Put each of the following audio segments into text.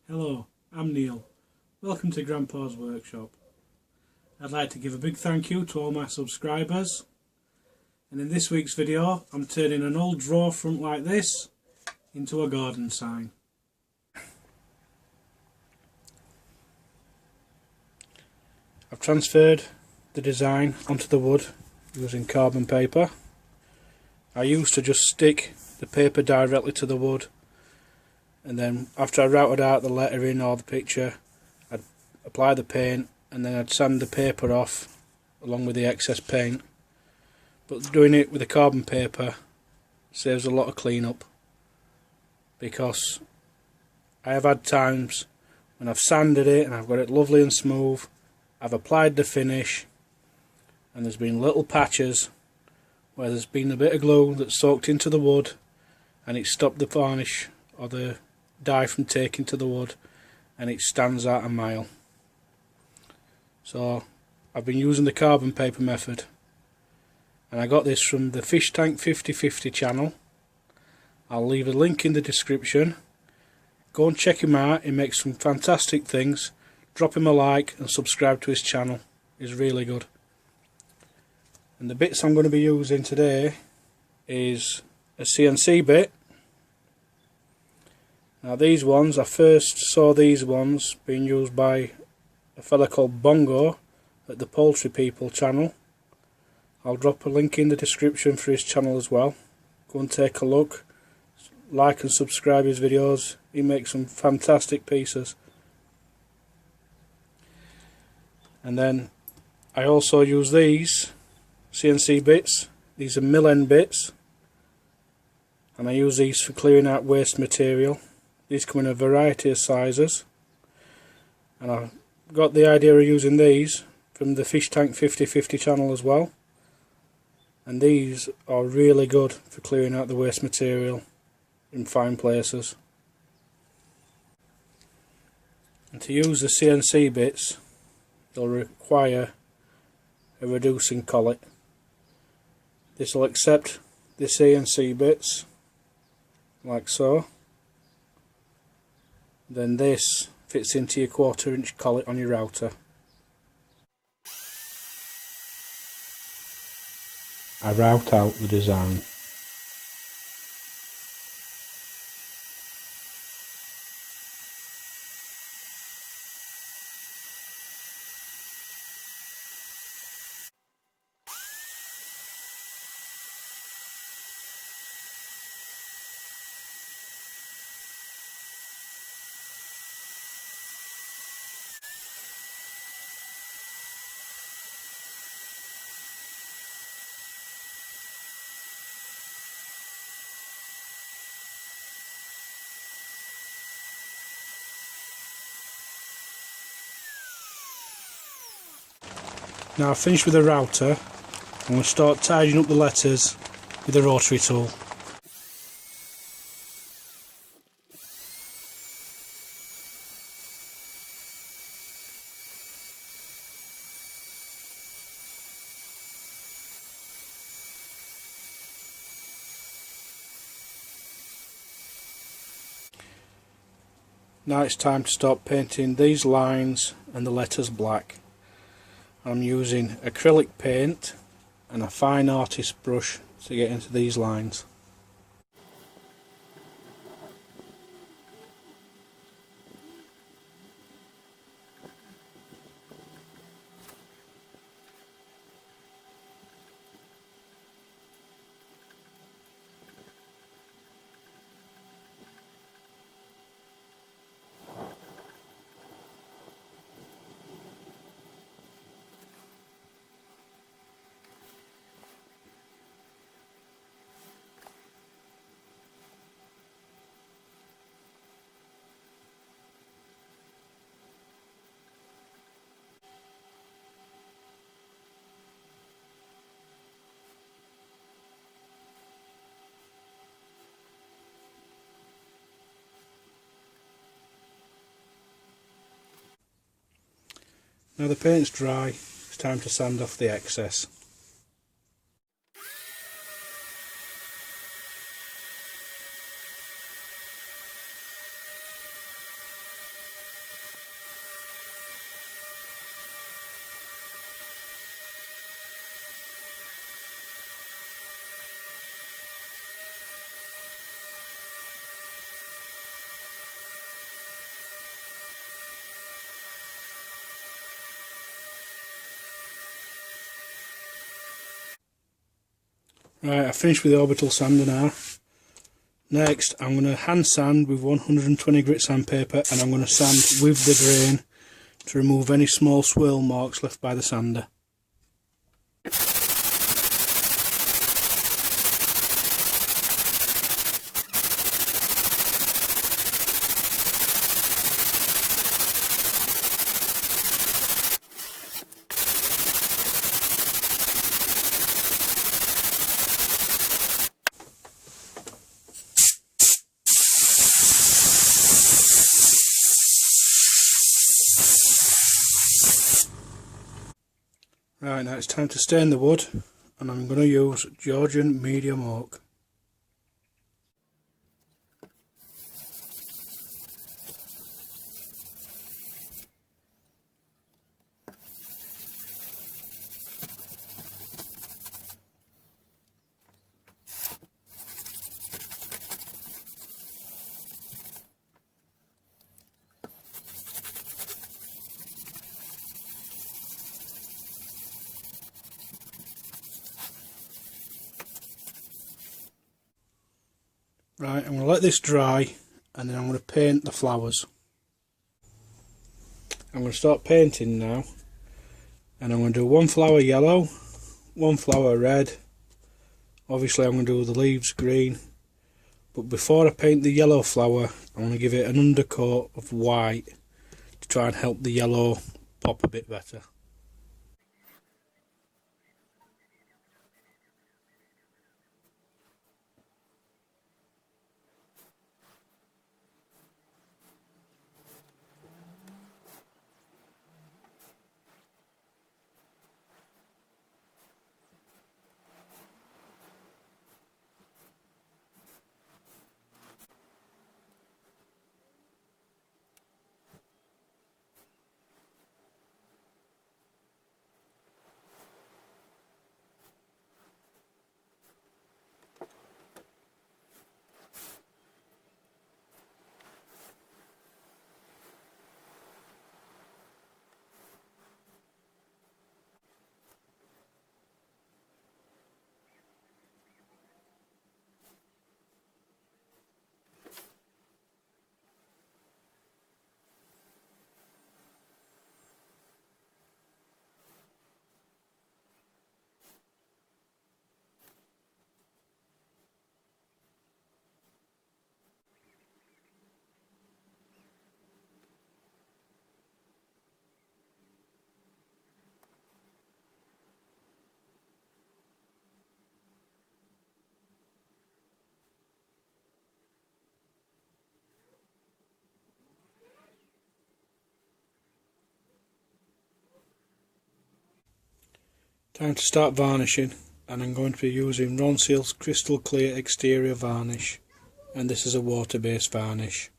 Hello, I'm Neil. Welcome to Grandpa's Workshop. I'd like to give a big thank you to all my subscribers. And in this week's video, I'm turning an old drawer front like this into a garden sign. I've transferred the design onto the wood using carbon paper. I used to just stick the paper directly to the wood, and then after I routed out the lettering or the picture, I'd apply the paint and then I'd sand the paper off along with the excess paint. But doing it with the carbon paper saves a lot of cleanup, because I have had times when I've sanded it and I've got it lovely and smooth, I've applied the finish and there's been little patches where there's been a bit of glue that's soaked into the wood and it stopped the varnish or the dye from taking to the wood, and it stands out a mile. So I've been using the carbon paper method, and I got this from the Fish Tank 50/50 channel. I'll leave a link in the description. Go and check him out, he makes some fantastic things. Drop him a like and subscribe to his channel, he's really good. And the bits I'm going to be using today is a CNC bit. Now these ones, I first saw these ones being used by a fella called Bongo at the Thepolterypeople channel. I'll drop a link in the description for his channel as well. Go and take a look, like and subscribe his videos, he makes some fantastic pieces. And then I also use these CNC bits, these are mill end bits, and I use these for clearing out waste material. These come in a variety of sizes, and I got the idea of using these from the Fish Tank 50/50 channel as well, and these are really good for clearing out the waste material in fine places. And to use the CNC bits, you'll require a reducing collet. This will accept the CNC bits like so. Then this fits into your 1/4 inch collet on your router. I route out the design. Now I've finished with the router, I'm going to start tidying up the letters with the rotary tool. Now it's time to start painting these lines and the letters black. I'm using acrylic paint and a fine artist brush to get into these lines. Now the paint's dry, it's time to sand off the excess. Right, I've finished with the orbital sander now. Next, I'm going to hand sand with 120 grit sandpaper, and I'm going to sand with the grain to remove any small swirl marks left by the sander. Right, now it's time to stain the wood, and I'm going to use Georgian medium oak. Right, I'm going to let this dry, and then I'm going to paint the flowers. I'm going to start painting now, and I'm going to do one flower yellow, one flower red. Obviously I'm going to do the leaves green, but before I paint the yellow flower, I'm going to give it an undercoat of white to try and help the yellow pop a bit better. Time to start varnishing, and I'm going to be using Ronseal's Crystal Clear Exterior Varnish, and this is a water-based varnish.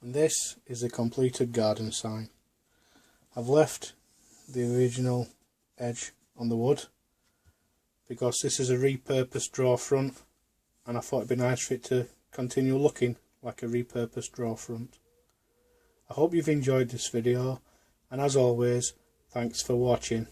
And this is the completed garden sign. I've left the original edge on the wood because this is a repurposed draw front, and I thought it'd be nice for it to continue looking like a repurposed draw front. I hope you've enjoyed this video, and as always, thanks for watching.